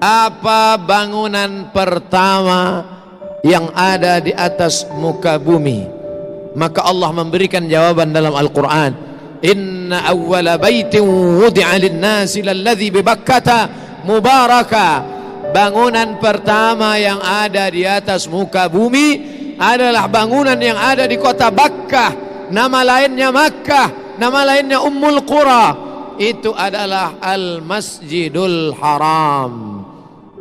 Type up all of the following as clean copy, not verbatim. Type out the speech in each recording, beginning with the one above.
apa bangunan pertama yang ada di atas muka bumi? Maka Allah memberikan jawaban dalam Al-Quran, inna awwala baitin wudi'a lin-nasi lalladzi bi Bakkata mubaraka. Bangunan pertama yang ada di atas muka bumi adalah bangunan yang ada di kota Bakkah, nama lainnya Makkah, nama lainnya Ummul Qura. Itu adalah Al-Masjidul Haram.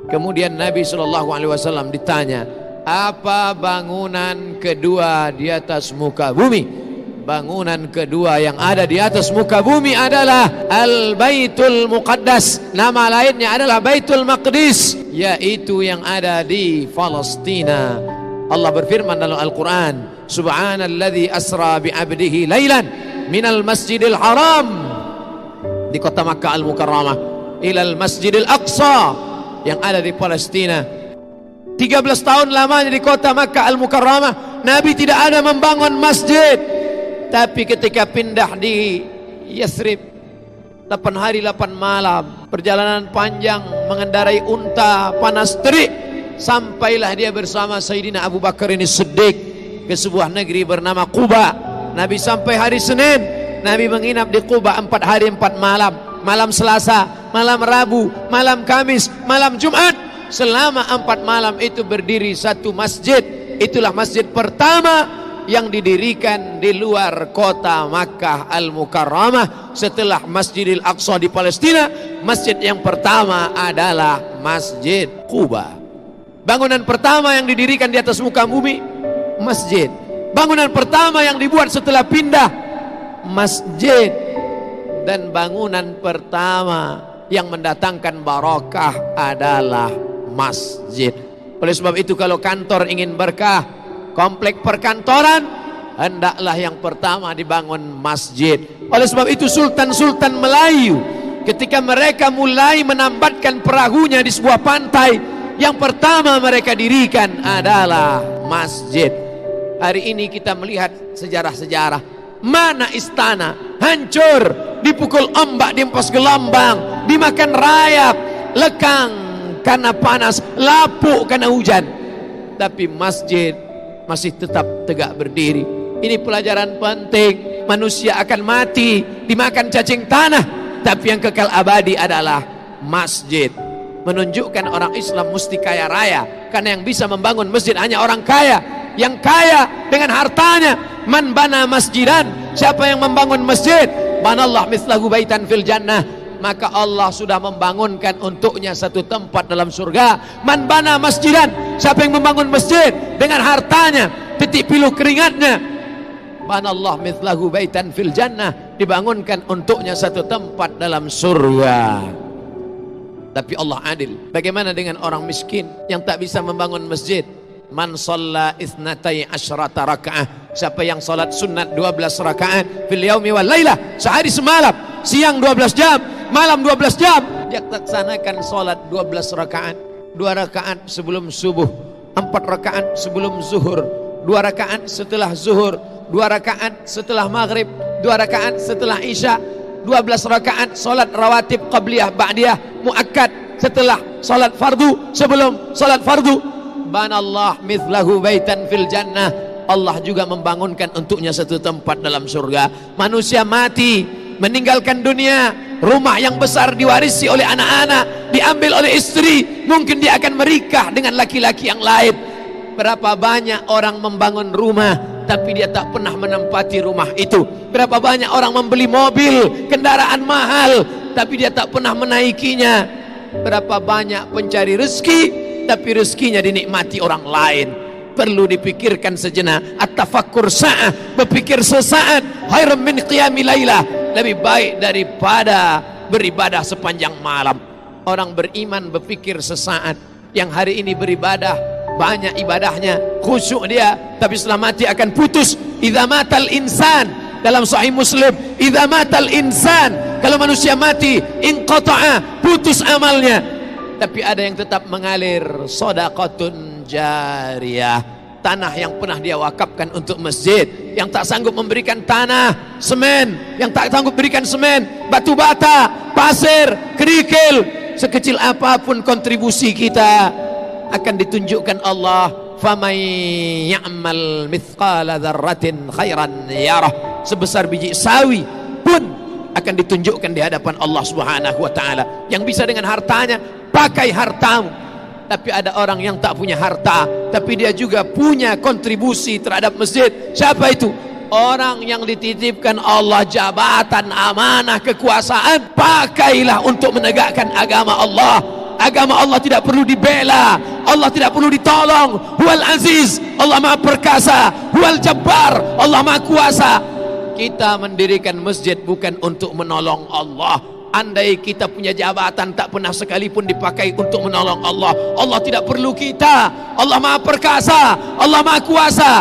Kemudian Nabi SAW ditanya, apa bangunan kedua di atas muka bumi? Bangunan kedua yang ada di atas muka bumi adalah Al-Baitul Muqaddas, nama lainnya adalah Baitul Maqdis, yaitu yang ada di Palestina. Allah berfirman dalam Al-Quran, subhanalladzi asra bi'abdihi laylan minal masjidil haram, di kota Makkah Al-Mukarramah, ilal masjidil aqsa yang ada di Palestina. 13 tahun lamanya di kota Makkah Al-Mukarramah, Nabi tidak ada membangun masjid. Tapi ketika pindah di Yathrib, 8 hari 8 malam, perjalanan panjang mengendarai unta, panas terik, sampailah dia bersama Sayyidina Abu Bakar ini Siddiq ke sebuah negeri bernama Quba. Nabi sampai hari Senin, Nabi menginap di Quba 4 hari 4 malam. Malam Selasa, malam Rabu, malam Kamis, malam Jumat. Selama 4 malam itu berdiri satu masjid. Itulah masjid pertama yang didirikan di luar kota Makkah Al-Mukarramah setelah Masjidil Aqsa di Palestina. Masjid yang pertama adalah Masjid Quba. Bangunan pertama yang didirikan di atas muka bumi, masjid. Bangunan pertama yang dibuat setelah pindah, masjid. Dan bangunan pertama yang mendatangkan barakah adalah masjid. Oleh sebab itu kalau kantor ingin berkah, komplek perkantoran, hendaklah yang pertama dibangun masjid. Oleh sebab itu sultan-sultan Melayu ketika mereka mulai menambatkan perahunya di sebuah pantai, yang pertama mereka dirikan adalah masjid. Hari ini kita melihat sejarah-sejarah, mana istana hancur, dipukul ombak, dihempas gelombang, dimakan rayap, lekang karena panas, lapuk karena hujan, tapi masjid masih tetap tegak berdiri. Ini pelajaran penting. Manusia akan mati, dimakan cacing tanah, tapi yang kekal abadi adalah masjid. Menunjukkan orang Islam mesti kaya raya, karena yang bisa membangun masjid hanya orang kaya, yang kaya dengan hartanya. Man bana masjidan, siapa yang membangun masjid, banallah mislahu baitan fil jannah, maka Allah sudah membangunkan untuknya satu tempat dalam surga. Man bana masjidan, siapa yang membangun masjid dengan hartanya, titik piluh keringatnya, banallah mislahu baitan fil jannah, dibangunkan untuknya satu tempat dalam surga. Tapi Allah adil. Bagaimana dengan orang miskin yang tak bisa membangun masjid? Man shalla itsnatai asyrata rakaah, siapa yang salat sunat 12 rakaat fil yaumi wal lailah, sehari semalam, siang 12 jam, malam 12 jam, dia laksanakan salat 12 rakaat, 2 rakaat sebelum subuh, 4 rakaat sebelum zuhur, 2 rakaat setelah zuhur, 2 rakaat setelah maghrib, 2 rakaat setelah isya, 12 rakaat salat rawatib qabliyah ba'diyah muakkad setelah salat fardu, sebelum salat fardu. Banallah mithlahu baitan fil jannah, Allah juga membangunkan untuknya satu tempat dalam surga. Manusia mati, meninggalkan dunia, rumah yang besar diwarisi oleh anak-anak, diambil oleh istri, mungkin dia akan menikah dengan laki-laki yang lain. Berapa banyak orang membangun rumah tapi dia tak pernah menempati rumah itu. Berapa banyak orang membeli mobil, kendaraan mahal, tapi dia tak pernah menaikinya. Berapa banyak pencari rezeki tapi rezekinya dinikmati orang lain. Perlu dipikirkan sejenak. At-tafakkur sa'ah, berpikir sesaat, khairum min qiyami lailah, lebih baik daripada beribadah sepanjang malam. Orang beriman berpikir sesaat. Yang hari ini beribadah, banyak ibadahnya, khusyuk dia, tapi setelah mati akan putus. Idza matal insan, dalam Sahih Muslim, idza matal insan, kalau manusia mati, inqata'a, putus amalnya. Tapi ada yang tetap mengalir, shadaqatun jariyah, tanah yang pernah dia wakafkan untuk masjid. Yang tak sanggup memberikan tanah, semen, yang tak sanggup berikan semen, batu bata, pasir, kerikil, sekecil apapun kontribusi kita akan ditunjukkan Allah. Faman ya'mal mithqala dzarratin khairan yarah. Sebesar biji sawi pun akan ditunjukkan di hadapan Allah Subhanahu wa taala. Yang bisa dengan hartanya, pakai hartamu. Tapi ada orang yang tak punya harta, tapi dia juga punya kontribusi terhadap masjid. Siapa itu? Orang yang dititipkan Allah jabatan, amanah, kekuasaan. Pakailah untuk menegakkan agama Allah. Agama Allah tidak perlu dibela, Allah tidak perlu ditolong. Huwal aziz, Allah maha perkasa. Huwal jabbar, Allah maha kuasa. Kita mendirikan masjid bukan untuk menolong Allah. Andai kita punya jabatan, tak pernah sekalipun dipakai untuk menolong Allah. Allah tidak perlu kita. Allah maha perkasa, Allah maha kuasa.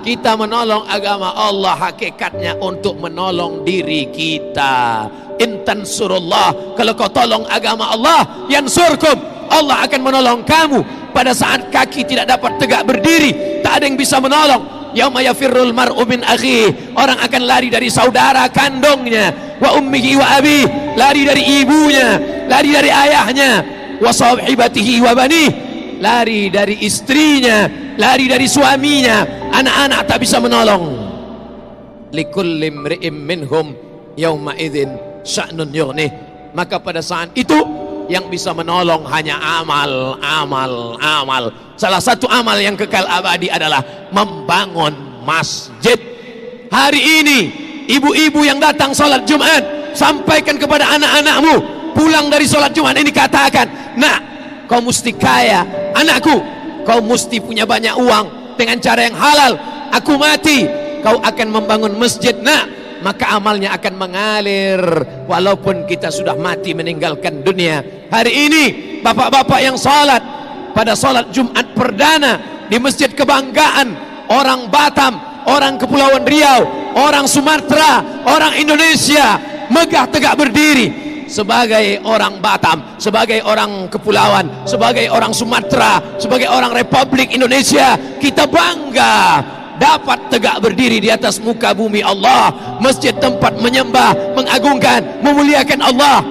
Kita menolong agama Allah hakikatnya untuk menolong diri kita. Intan surullah, kalau kau tolong agama Allah, yansurkum, Allah akan menolong kamu. Pada saat kaki tidak dapat tegak berdiri, tak ada yang bisa menolong. Yauma yafirrul mar'u min akhihi, orang akan lari dari saudara kandungnya. Wa ummihi wa abi, lari dari ibunya, lari dari ayahnya. Wa sahibatihi wa bani, lari dari istrinya, lari dari suaminya. Anak-anak tak bisa menolong. Likulli imri'in minhum yauma idzin sya'nun yughnih. Maka pada saat itu yang bisa menolong hanya amal, amal, amal. Salah satu amal yang kekal abadi adalah membangun masjid. Hari ini ibu-ibu yang datang salat Jumat, sampaikan kepada anak-anakmu pulang dari salat Jumat ini, katakan, nak, kau mesti kaya. Anakku, kau mesti punya banyak uang dengan cara yang halal. Aku mati, kau akan membangun masjid, nak. Maka amalnya akan mengalir walaupun kita sudah mati meninggalkan dunia. Hari ini bapak-bapak yang salat pada salat Jumat perdana di masjid kebanggaan orang Batam, orang Kepulauan Riau, orang Sumatera, orang Indonesia, megah tegak berdiri sebagai orang Batam, sebagai orang kepulauan, sebagai orang Sumatera, sebagai orang Republik Indonesia. Kita bangga dapat tegak berdiri di atas muka bumi Allah, masjid tempat menyembah, mengagungkan, memuliakan Allah.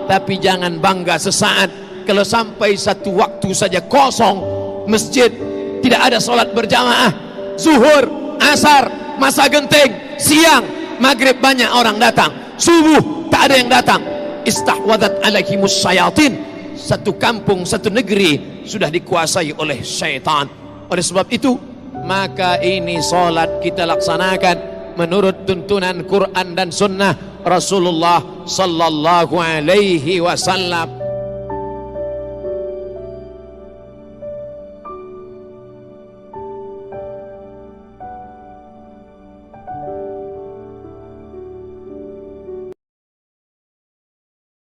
Tapi jangan bangga sesaat kalau sampai satu waktu saja kosong masjid, tidak ada solat berjamaah. Zuhur, asar, masa genting, siang, maghrib banyak orang datang, subuh tak ada yang datang. Istahwadat alaihimus syayatin, satu kampung, satu negeri sudah dikuasai oleh syaitan. Oleh sebab itu, maka ini solat kita laksanakan menurut tuntunan Quran dan Sunnah Rasulullah sallallahu alaihi wasallam.